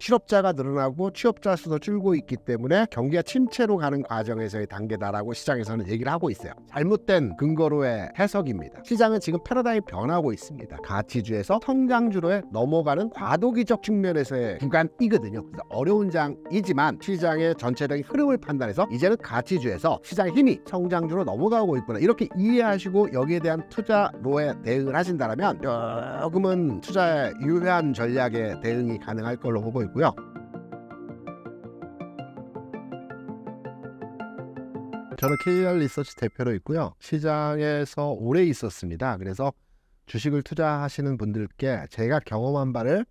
실업자가 늘어나고 취업자 수도 줄고 있기 때문에 경기가 침체로 가는 과정에서의 단계다라고 시장에서는 얘기를 하고 있어요. 잘못된 근거로의 해석입니다. 시장은 지금 패러다임이 변하고 있습니다. 가치주에서 성장주로에 넘어가는 과도기적 측면에서의 구간이거든요. 그래서 어려운 장이지만 시장의 전체적인 흐름을 판단해서 이제는 가치주에서 시장의 힘이 성장주로 넘어가고 있구나, 이렇게 이해하시고 여기에 대한 투자로에 대응을 하신다면 조금은 투자에 유효한 전략의 대응이 가능할 걸로 보고 있고요. 저는 KR 리서치 대표로 있고요. 시장에서 오래 있었습니다. 그래서 주식을 투자하시는 분들께 제가 경험한 바를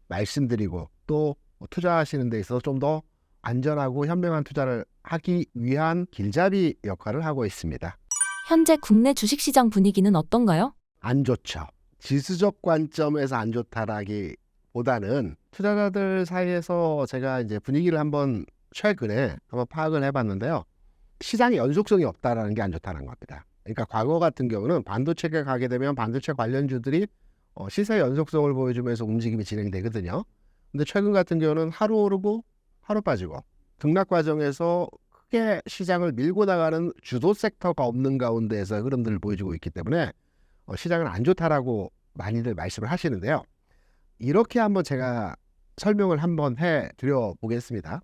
말씀드리고 또 투자하시는 데 있어서 좀 더 안전하고 현명한 투자를 하기 위한 길잡이 역할을 하고 있습니다. 현재 국내 주식시장 분위기는 어떤가요? 안 좋죠. 지수적 관점에서 안 좋다라기보다는 투자자들 사이에서 제가 이제 분위기를 최근에 한번 파악을 해봤는데요. 시장의 연속성이 없다라는 게 안 좋다는 겁니다. 그러니까 과거 같은 경우는 반도체가 가게 되면 반도체 관련주들이 시세 연속성을 보여주면서 움직임이 진행되거든요. 근데 최근 같은 경우는 하루 오르고 하루 빠지고 등락 과정에서 크게 시장을 밀고 나가는 주도 섹터가 없는 가운데에서 흐름들을 보여주고 있기 때문에 시장은 안 좋다라고 많이들 말씀을 하시는데요. 이렇게 한번 제가 설명을 한번 해드려 보겠습니다.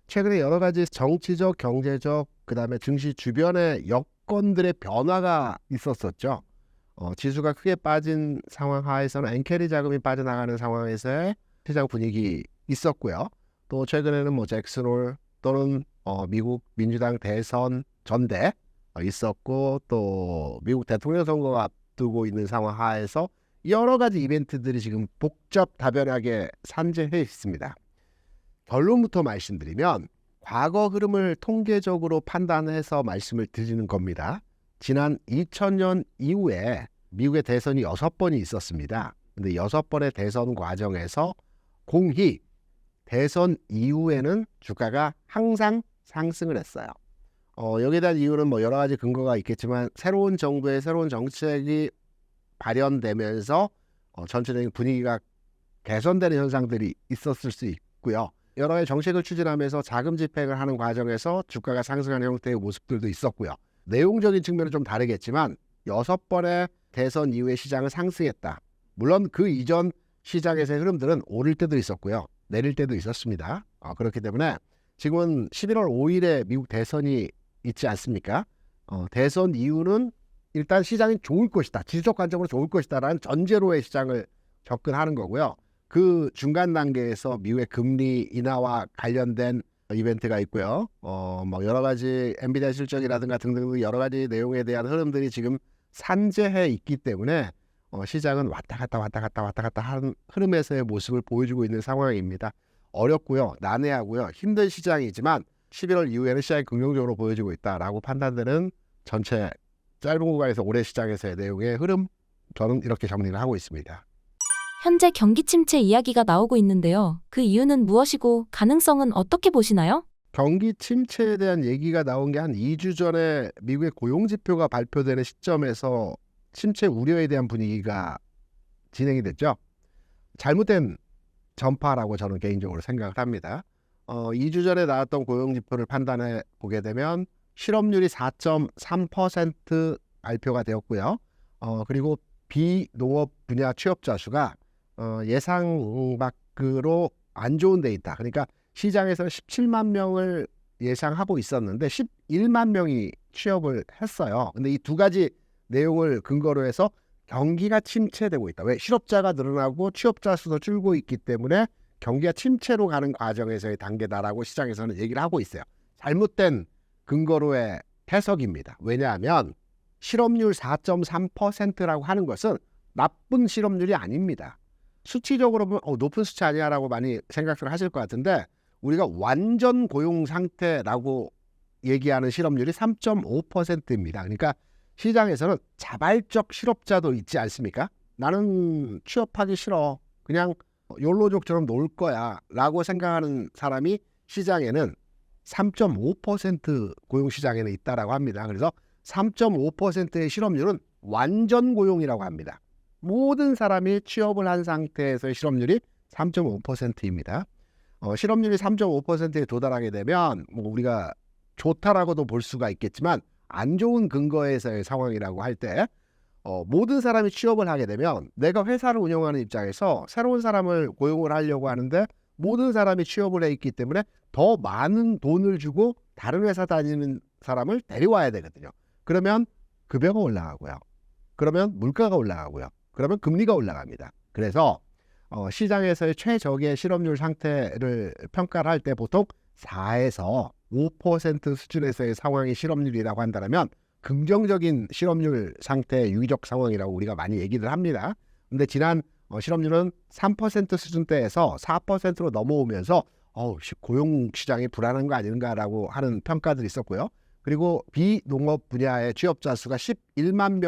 최근에 여러 가지 정치적, 경제적, 그 다음에 증시 주변의 여건들의 변화가 있었었죠. 지수가 크게 빠진 상황 하에서는 엔캐리 자금이 빠져나가는 상황에서의 시장 분위기 있었고요. 또 최근에는 잭슨홀 또는 미국 민주당 대선 전대 있었고, 또 미국 대통령 선거가 앞두고 있는 상황 하에서 여러 가지 이벤트들이 지금 복잡다변하게 산재해 있습니다. 결론부터 말씀드리면 과거 흐름을 통계적으로 판단해서 말씀을 드리는 겁니다. 지난 2000년 이후에 미국의 대선이 6번이 있었습니다. 근데 6번의 대선 과정에서 공히 대선 이후에는 주가가 항상 상승을 했어요. 여기에 대한 이유는 여러 가지 근거가 있겠지만 새로운 정부의 새로운 정책이 발현되면서 전체적인 분위기가 개선되는 현상들이 있었을 수 있고요. 여러 가지 정책을 추진하면서 자금 집행을 하는 과정에서 주가가 상승하는 형태의 모습들도 있었고요. 내용적인 측면은 좀 다르겠지만 6번의 대선 이후에 시장은 상승했다. 물론 그 이전 시장에서의 흐름들은 오를 때도 있었고요. 내릴 때도 있었습니다. 그렇기 때문에 지금은 11월 5일에 미국 대선이 있지 않습니까? 대선 이후는 일단 시장이 좋을 것이다, 지수적 관점으로 좋을 것이다 라는 전제로의 시장을 접근하는 거고요. 그 중간 단계에서 미국의 금리 인하와 관련된 이벤트가 있고요. 여러 가지 엔비디아 실적이라든가 등등 여러 가지 내용에 대한 흐름들이 지금 산재해 있기 때문에 시장은 왔다 갔다 하는 흐름에서의 모습을 보여주고 있는 상황입니다. 어렵고요, 난해하고요, 힘든 시장이지만 11월 이후에는 시장이 긍정적으로 보여지고 있다라고 판단되는 전체 짧은 구간에서 올해 시장에서의 내용의 흐름, 저는 이렇게 정리를 하고 있습니다. 현재 경기 침체 이야기가 나오고 있는데요. 그 이유는 무엇이고 가능성은 어떻게 보시나요? 경기 침체에 대한 얘기가 나온 게 한 2주 전에 미국의 고용지표가 발표되는 시점에서 침체 우려에 대한 분위기가 진행이 됐죠. 잘못된 전파라고 저는 개인적으로 생각을 합니다. 2주 전에 나왔던 고용지표를 판단해 보게 되면 실업률이 4.3% 발표가 되었고요. 그리고 비농업 분야 취업자 수가 예상 밖으로 안 좋은 데 있다. 그러니까 시장에서 17만 명을 예상하고 있었는데 11만 명이 취업을 했어요. 근데 이 두 가지 내용을 근거로 해서 경기가 침체되고 있다. 왜? 실업자가 늘어나고 취업자 수도 줄고 있기 때문에 경기가 침체로 가는 과정에서의 단계다라고 시장에서는 얘기를 하고 있어요. 잘못된 근거로의 해석입니다. 왜냐하면 실업률 4.3%라고 하는 것은 나쁜 실업률이 아닙니다. 수치적으로 보면 높은 수치 아니야 라고 많이 생각을 하실 것 같은데, 우리가 완전 고용 상태라고 얘기하는 실업률이 3.5%입니다. 그러니까 시장에서는 자발적 실업자도 있지 않습니까? 나는 취업하기 싫어, 그냥 욜로족처럼 놀 거야 라고 생각하는 사람이 시장에는 3.5% 고용시장에는 있다라고 합니다. 그래서 3.5%의 실업률은 완전 고용이라고 합니다. 모든 사람이 취업을 한 상태에서의 실업률이 3.5%입니다. 실업률이 3.5%에 도달하게 되면 뭐 우리가 좋다라고도 볼 수가 있겠지만 안 좋은 근거에서의 상황이라고 할 때 모든 사람이 취업을 하게 되면 내가 회사를 운영하는 입장에서 새로운 사람을 고용을 하려고 하는데 모든 사람이 취업을 해 있기 때문에 더 많은 돈을 주고 다른 회사 다니는 사람을 데려와야 되거든요. 그러면 급여가 올라가고요. 그러면 물가가 올라가고요. 그러면 금리가 올라갑니다. 그래서 시장에서의 최적의 실업률 상태를 평가를 할 때 보통 4에서 5% 수준에서의 상황이 실업률이라고 한다면 긍정적인 실업률 상태의 유의적 상황이라고 우리가 많이 얘기를 합니다. 근데 지난 실업률은 3% 수준대에서 4%로 넘어오면서 고용 시장이 불안한 거 아닌가라고 하는 평가들이 있었고요. 그리고 비농업 분야의 취업자 수가 11만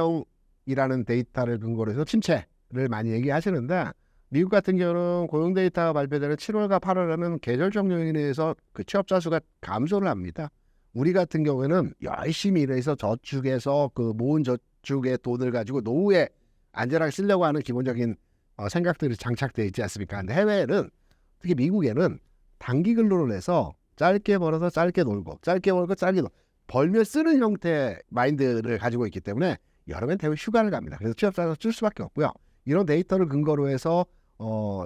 명이라는 데이터를 근거로 해서 침체를 많이 얘기하시는데 미국 같은 경우는 고용 데이터가 발표되는 7월과 8월에는 계절적 요인에 의해서 그 취업자 수가 감소를 합니다. 우리 같은 경우에는 열심히 일해서 저축해서 그 모은 저축의 돈을 가지고 노후에 안전하게 쓰려고 하는 기본적인 생각들이 장착되어 있지 않습니까? 근데 해외에는 특히 미국에는 단기 근로를 해서 짧게 벌어서 짧게 놀고 짧게 벌고 짧게 벌면 쓰는 형태의 마인드를 가지고 있기 때문에 여름엔 대부분 휴가를 갑니다. 그래서 취업자가 줄 수밖에 없고요. 이런 데이터를 근거로 해서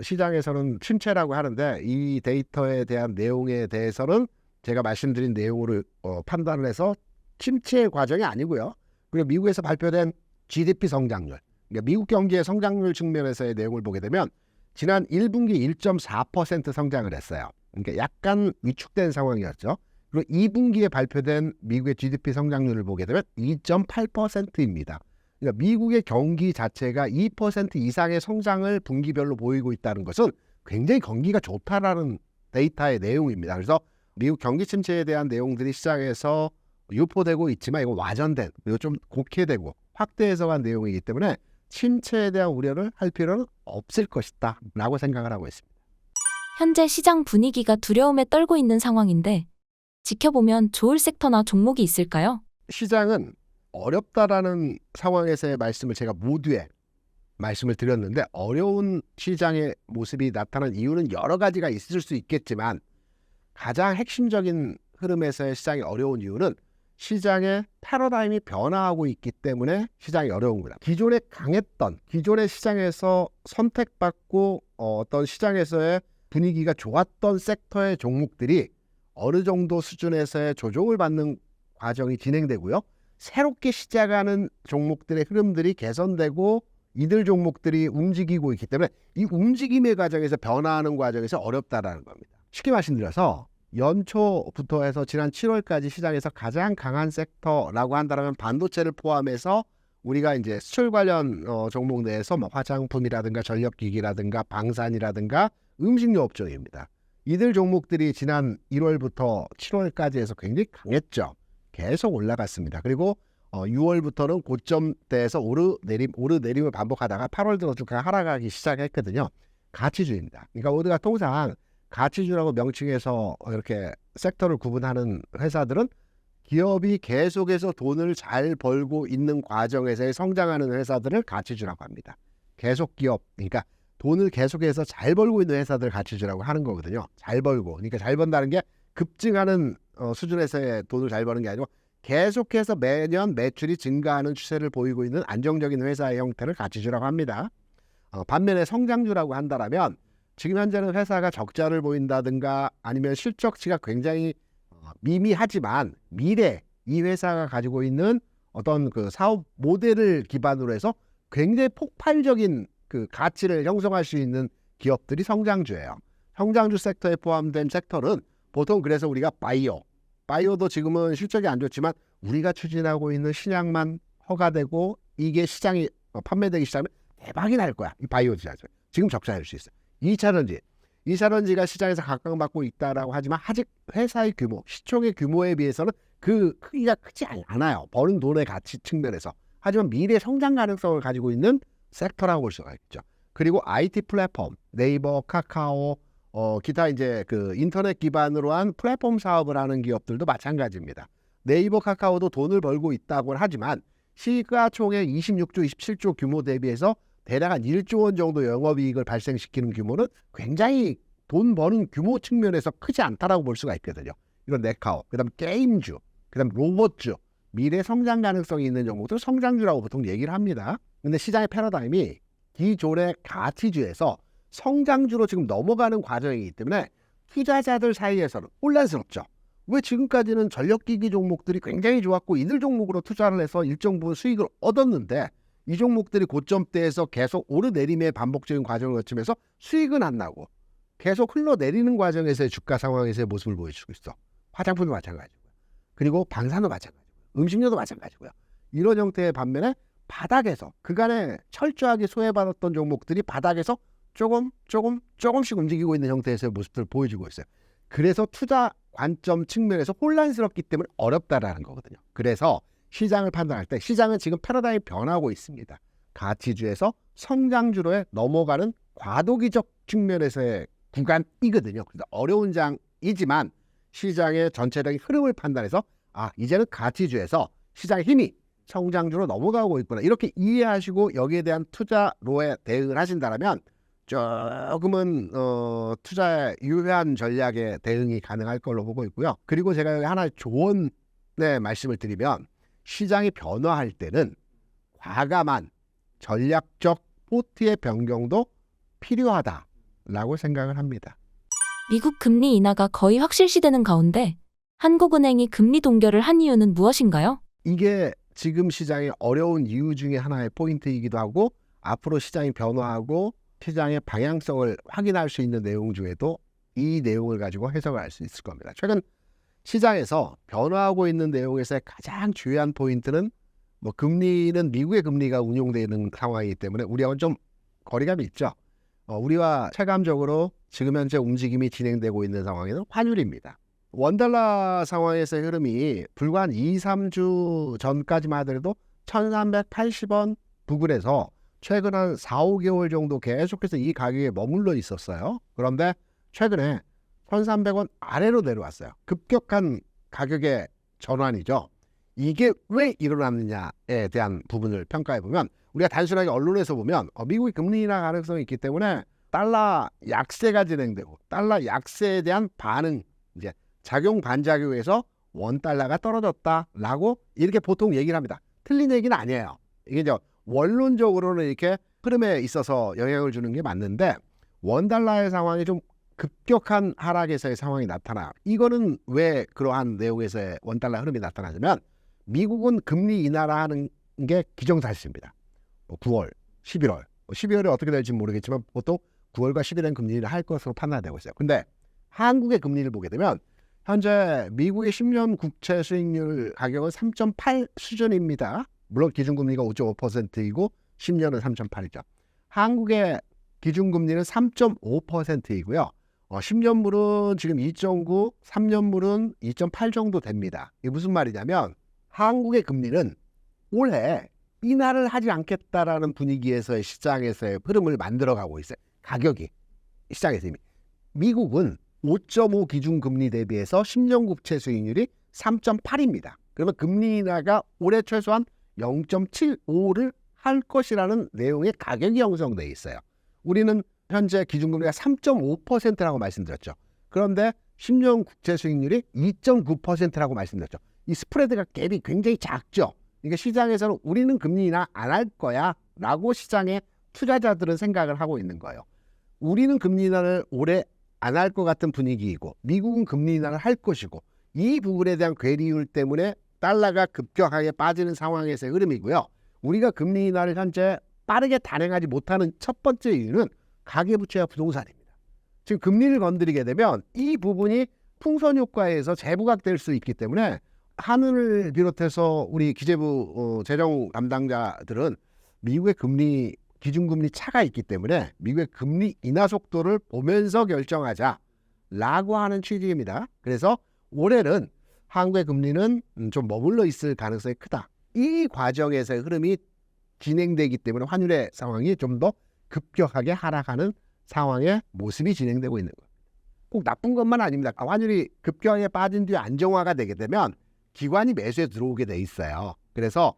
시장에서는 침체라고 하는데 이 데이터에 대한 내용에 대해서는 제가 말씀드린 내용으로 판단을 해서 침체의 과정이 아니고요. 그리고 미국에서 발표된 GDP 성장률, 그러니까 미국 경제의 성장률 측면에서의 내용을 보게 되면 지난 1분기 1.4% 성장을 했어요. 그러니까 약간 위축된 상황이었죠. 그리고 2분기에 발표된 미국의 GDP 성장률을 보게 되면 2.8%입니다. 그러니까 미국의 경기 자체가 2% 이상의 성장을 분기별로 보이고 있다는 것은 굉장히 경기가 좋다라는 데이터의 내용입니다. 그래서 미국 경기 침체에 대한 내용들이 시장에서 유포되고 있지만 이거 와전된 그리고 좀 곡해되고 확대 해석한 내용이기 때문에 침체에 대한 우려를 할 필요는 없을 것이다 라고 생각을 하고 있습니다. 현재 시장 분위기가 두려움에 떨고 있는 상황인데 지켜보면 좋을 섹터나 종목이 있을까요? 시장은 어렵다라는 상황에서의 말씀을 제가 모두에 말씀을 드렸는데 어려운 시장의 모습이 나타난 이유는 여러 가지가 있을 수 있겠지만 가장 핵심적인 흐름에서의 시장이 어려운 이유는 시장의 패러다임이 변화하고 있기 때문에 시장이 어려운 거다. 기존에 강했던 기존의 시장에서 선택받고 어떤 시장에서의 분위기가 좋았던 섹터의 종목들이 어느 정도 수준에서의 조정을 받는 과정이 진행되고요. 새롭게 시작하는 종목들의 흐름들이 개선되고 이들 종목들이 움직이고 있기 때문에 이 움직임의 과정에서 변화하는 과정에서 어렵다라는 겁니다. 쉽게 말씀드려서 연초부터 해서 지난 7월까지 시장에서 가장 강한 섹터라고 한다면 반도체를 포함해서 우리가 이제 수출 관련 종목 내에서 뭐 화장품이라든가 전력기기라든가 방산이라든가 음식료 업종입니다. 이들 종목들이 지난 1월부터 7월까지 해서 굉장히 강했죠. 계속 올라갔습니다. 그리고 6월부터는 고점대에서 오르내림을 반복하다가 8월 들어 쭉 하락하기 시작했거든요. 가치주입니다. 그러니까 우리가 통상 가치주라고 명칭해서 이렇게 섹터를 구분하는 회사들은 기업이 계속해서 돈을 잘 벌고 있는 과정에서의 성장하는 회사들을 가치주라고 합니다. 계속 기업, 그러니까 돈을 계속해서 잘 벌고 있는 회사들 가치주라고 하는 거거든요. 잘 벌고, 그러니까 잘 번다는 게 급증하는 수준에서의 돈을 잘 버는 게 아니고 계속해서 매년 매출이 증가하는 추세를 보이고 있는 안정적인 회사의 형태를 가치주라고 합니다. 반면에 성장주라고 한다면 지금 현재는 회사가 적자를 보인다든가 아니면 실적치가 굉장히 미미하지만 미래 이 회사가 가지고 있는 어떤 그 사업 모델을 기반으로 해서 굉장히 폭발적인 그 가치를 형성할 수 있는 기업들이 성장주예요. 성장주 섹터에 포함된 섹터는 보통 그래서 우리가 바이오도 지금은 실적이 안 좋지만 우리가 추진하고 있는 신약만 허가되고 이게 시장이 판매되기 시작하면 대박이 날 거야. 이 바이오 시장에서 지금 적자일 수 있어요. 2차전지가 시장에서 각광받고 있다라고 하지만 아직 회사의 규모, 시총의 규모에 비해서는 그 크기가 크지 않아요. 버는 돈의 가치 측면에서. 하지만 미래 성장 가능성을 가지고 있는 섹터라고 볼 수가 있죠. 그리고 IT 플랫폼, 네이버, 카카오, 기타 이제 그 인터넷 기반으로 한 플랫폼 사업을 하는 기업들도 마찬가지입니다. 네이버, 카카오도 돈을 벌고 있다고 하지만 시가총액 26조, 27조 규모 대비해서 대략 한 1조 원 정도 영업이익을 발생시키는 규모는 굉장히 돈 버는 규모 측면에서 크지 않다라고 볼 수가 있거든요. 이런 네카오, 그다음 게임주, 그다음 로봇주, 미래 성장 가능성이 있는 종목들 성장주라고 보통 얘기를 합니다. 근데 시장의 패러다임이 기존의 가치주에서 성장주로 지금 넘어가는 과정이기 때문에 투자자들 사이에서는 혼란스럽죠. 왜 지금까지는 전력기기 종목들이 굉장히 좋았고 이들 종목으로 투자를 해서 일정 부분 수익을 얻었는데 이 종목들이 고점대에서 계속 오르내림의 반복적인 과정을 거치면서 수익은 안 나고 계속 흘러내리는 과정에서의 주가 상황에서의 모습을 보여주고 있어. 화장품도 마찬가지고요. 그리고 방산도 마찬가지고요. 음식료도 마찬가지고요. 이런 형태의 반면에 바닥에서 그간에 철저하게 소외받았던 종목들이 바닥에서 조금씩 움직이고 있는 형태에서의 모습들을 보여주고 있어요. 그래서 투자 관점 측면에서 혼란스럽기 때문에 어렵다라는 거거든요. 그래서 시장을 판단할 때 시장은 지금 패러다임이 변하고 있습니다. 가치주에서 성장주로에 넘어가는 과도기적 측면에서의 구간이거든요. 그래서 어려운 장이지만 시장의 전체적인 흐름을 판단해서 이제는 가치주에서 시장의 힘이 성장주로 넘어가고 있구나. 이렇게 이해하시고 여기에 대한 투자로에 대응을 하신다면 조금은 투자에 유효한 전략의 대응이 가능할 걸로 보고 있고요. 그리고 제가 여기 하나의 조언의 말씀을 드리면 시장이 변화할 때는 과감한 전략적 포트의 변경도 필요하다라고 생각을 합니다. 미국 금리 인하가 거의 확실시되는 가운데 한국은행이 금리 동결을 한 이유는 무엇인가요? 이게 지금 시장의 어려운 이유 중에 하나의 포인트이기도 하고 앞으로 시장이 변화하고 시장의 방향성을 확인할 수 있는 내용 중에도 이 내용을 가지고 해석을 할 수 있을 겁니다. 최근 시장에서 변화하고 있는 내용에서의 가장 중요한 포인트는 금리는 미국의 금리가 운용되는 상황이기 때문에 우리하고는 좀 거리감이 있죠. 우리와 체감적으로 지금 현재 움직임이 진행되고 있는 상황에는 환율입니다. 원달러 상황에서의 흐름이 불과 한 2, 3주 전까지만 하더라도 1380원 부근에서 최근 한 4, 5개월 정도 계속해서 이 가격에 머물러 있었어요. 그런데 최근에 1300원 아래로 내려왔어요. 급격한 가격의 전환이죠. 이게 왜 일어났느냐에 대한 부분을 평가해보면 우리가 단순하게 언론에서 보면 미국이 금리 인하 가능성이 있기 때문에 달러 약세가 진행되고 달러 약세에 대한 반응, 이제 작용 반작용에서 원달러가 떨어졌다라고 이렇게 보통 얘기를 합니다. 틀린 얘기는 아니에요. 이게 이제 원론적으로는 이렇게 흐름에 있어서 영향을 주는 게 맞는데 원달러의 상황이 좀 급격한 하락에서의 상황이 나타나. 이거는 왜 그러한 내용에서의 원달러 흐름이 나타나냐면 미국은 금리 인하를 하는 게 기정사실입니다. 9월, 11월. 12월에 어떻게 될지 모르겠지만 보통 9월과 11월엔 금리를 할 것으로 판단되고 있어요. 근데 한국의 금리를 보게 되면 현재 미국의 10년 국채 수익률 가격은 3.8 수준입니다. 물론 기준금리가 5.5%이고 10년은 3.8이죠. 한국의 기준금리는 3.5%이고요. 10년물은 지금 2.9, 3년물은 2.8 정도 됩니다. 이게 무슨 말이냐면 한국의 금리는 올해 인하를 하지 않겠다라는 분위기에서의 시장에서의 흐름을 만들어가고 있어요. 가격이 시장에서 이미. 미국은 5.5 기준금리 대비해서 10년 국채 수익률이 3.8입니다. 그러면 금리 인하가 올해 최소한 0.75를 할 것이라는 내용의 가격이 형성되어 있어요. 우리는 현재 기준금리가 3.5%라고 말씀드렸죠. 그런데 10년 국채 수익률이 2.9%라고 말씀드렸죠. 이 스프레드가 갭이 굉장히 작죠. 그러니까 시장에서는 우리는 금리 인하 안 할 거야 라고 시장의 투자자들은 생각을 하고 있는 거예요. 우리는 금리 인하를 올해 안 할 것 같은 분위기이고 미국은 금리 인하를 할 것이고 이 부분에 대한 괴리율 때문에 달러가 급격하게 빠지는 상황에서의 흐름이고요. 우리가 금리 인하를 현재 빠르게 단행하지 못하는 첫 번째 이유는 가계부채와 부동산입니다. 지금 금리를 건드리게 되면 이 부분이 풍선 효과에서 재부각될 수 있기 때문에 한은을 비롯해서 우리 기재부 재정 담당자들은 미국의 금리 기준금리 차가 있기 때문에 미국의 금리 인하 속도를 보면서 결정하자라고 하는 취지입니다. 그래서 올해는 한국의 금리는 좀 머물러 있을 가능성이 크다. 이 과정에서의 흐름이 진행되기 때문에 환율의 상황이 좀 더 급격하게 하락하는 상황의 모습이 진행되고 있는 거예요. 꼭 나쁜 것만 아닙니다. 환율이 급격하게 빠진 뒤에 안정화가 되게 되면 기관이 매수에 들어오게 돼 있어요. 그래서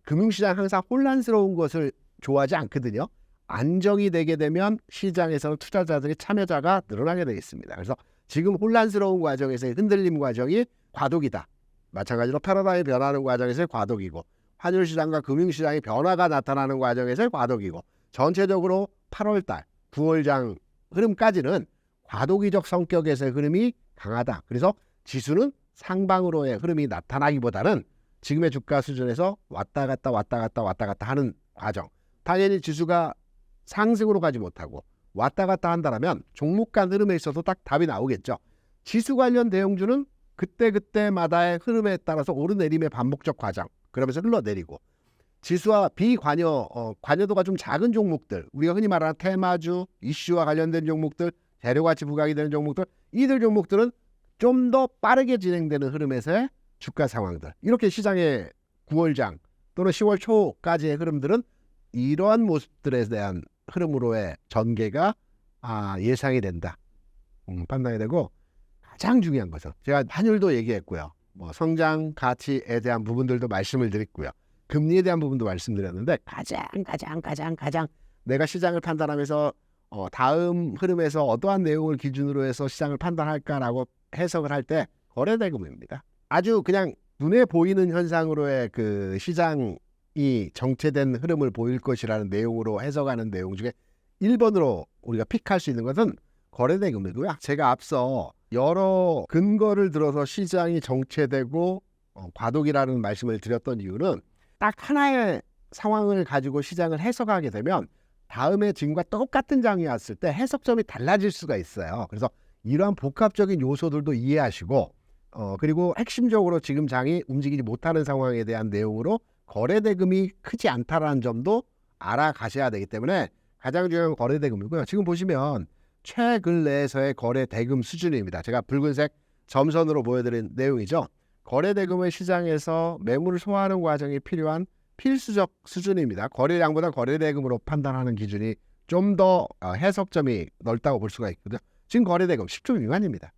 금융시장 항상 혼란스러운 것을 좋아하지 않거든요. 안정이 되게 되면 시장에서는 투자자들의 참여자가 늘어나게 되어 있습니다. 그래서 지금 혼란스러운 과정에서의 흔들림 과정이 과도기다. 마찬가지로 패러다임이 변하는 과정에서의 과도기고, 환율 시장과 금융 시장의 변화가 나타나는 과정에서의 과도기고, 전체적으로 8월달, 9월장 흐름까지는 과도기적 성격에서의 흐름이 강하다. 그래서 지수는 상방으로의 흐름이 나타나기보다는 지금의 주가 수준에서 왔다 갔다 하는 과정. 당연히 지수가 상승으로 가지 못하고 왔다 갔다 한다면 종목 간 흐름에 있어서 딱 답이 나오겠죠. 지수 관련 대형주는 그때그때마다의 흐름에 따라서 오르내림의 반복적 과정, 그러면서 흘러내리고, 지수와 관여도가 좀 작은 종목들, 우리가 흔히 말하는 테마주, 이슈와 관련된 종목들, 재료가치 부각이 되는 종목들, 이들 종목들은 좀 더 빠르게 진행되는 흐름에서의 주가 상황들, 이렇게 시장의 9월장 또는 10월 초까지의 흐름들은 이러한 모습들에 대한 흐름으로의 전개가 예상이 된다, 판단이 되고, 가장 중요한 것은 제가 환율도 얘기했고요, 성장 가치에 대한 부분들도 말씀을 드렸고요, 금리에 대한 부분도 말씀드렸는데, 가장 내가 시장을 판단하면서 다음 흐름에서 어떠한 내용을 기준으로 해서 시장을 판단할까라고 해석을 할 때 거래대금입니다. 아주 그냥 눈에 보이는 현상으로의 그 시장이 정체된 흐름을 보일 것이라는 내용으로 해석하는 내용 중에 1번으로 우리가 픽할 수 있는 것은 거래대금이고요. 제가 앞서 여러 근거를 들어서 시장이 정체되고 과도기라는 말씀을 드렸던 이유는, 딱 하나의 상황을 가지고 시장을 해석하게 되면 다음에 지금과 똑같은 장이 왔을 때 해석점이 달라질 수가 있어요. 그래서 이러한 복합적인 요소들도 이해하시고, 그리고 핵심적으로 지금 장이 움직이지 못하는 상황에 대한 내용으로 거래대금이 크지 않다라는 점도 알아가셔야 되기 때문에 가장 중요한 건 거래대금이고요. 지금 보시면 최근래에서의 거래대금 수준입니다. 제가 붉은색 점선으로 보여드린 내용이죠. 거래대금은 시장에서 매물을 소화하는 과정이 필요한 필수적 수준입니다. 거래량보다 거래대금으로 판단하는 기준이 좀 더 해석점이 넓다고 볼 수가 있거든요. 지금 거래대금 10조 미만입니다.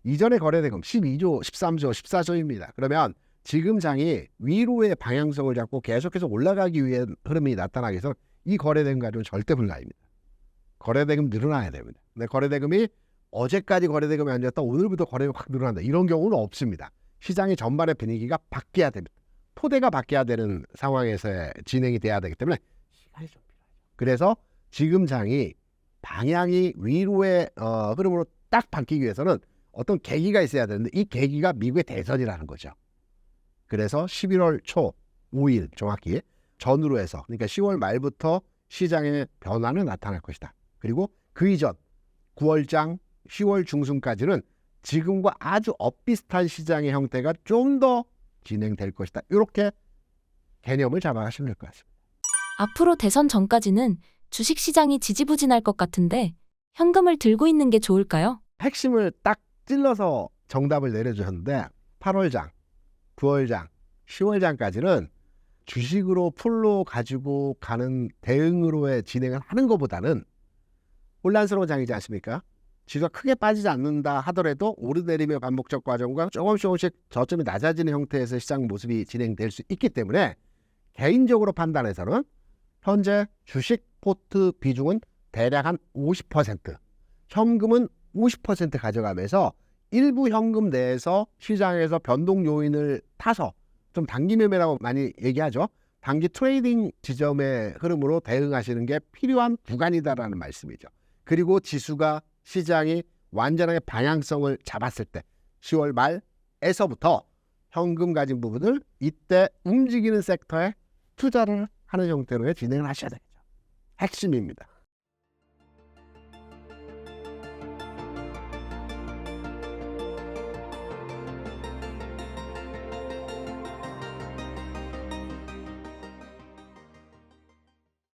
이전의 거래대금 12조, 13조, 14조입니다. 그러면 지금 장이 위로의 방향성을 잡고 계속해서 올라가기 위한 흐름이 나타나기 위해서 이 거래대금 가지고는 절대 불가입니다. 거래대금 늘어나야 됩니다. 근데 거래대금이 어제까지 거래대금이 안 좋았다, 오늘부터 거래가 확 늘어난다, 이런 경우는 없습니다. 시장의 전반의 분위기가 바뀌어야 됩니다. 토대가 바뀌어야 되는 상황에서 진행이 돼야 되기 때문에 시간이 좀 필요하죠. 그래서 지금 장이 방향이 위로의 흐름으로 딱 바뀌기 위해서는 어떤 계기가 있어야 되는데, 이 계기가 미국의 대선이라는 거죠. 그래서 11월 초 5일 정확히 전후로 해서, 그러니까 10월 말부터 시장의 변화는 나타날 것이다. 그리고 그 이전 9월장 10월 중순까지는 지금과 아주 엇비슷한 시장의 형태가 좀 더 진행될 것이다. 이렇게 개념을 잡아가시면 될 것 같습니다. 앞으로 대선 전까지는 주식시장이 지지부진할 것 같은데 현금을 들고 있는 게 좋을까요? 핵심을 딱 찔러서 정답을 내려주셨는데, 8월장, 9월장, 10월장까지는 주식으로 풀로 가지고 가는 대응으로의 진행을 하는 것보다는 혼란스러운 장이지 않습니까? 지수가 크게 빠지지 않는다 하더라도 오르내림의 반복적 과정과 조금씩 저점이 낮아지는 형태에서 시장 모습이 진행될 수 있기 때문에, 개인적으로 판단해서는 현재 주식 포트 비중은 대략 한 50%, 현금은 50% 가져가면서 일부 현금 내에서 시장에서 변동 요인을 타서, 좀 단기 매매라고 많이 얘기하죠, 단기 트레이딩 지점의 흐름으로 대응하시는 게 필요한 구간이다라는 말씀이죠. 그리고 지수가, 시장이 완전하게 방향성을 잡았을 때 10월 말에서부터 현금 가진 부분을 이때 움직이는 섹터에 투자를 하는 형태로의 진행을 하셔야 되겠죠. 핵심입니다.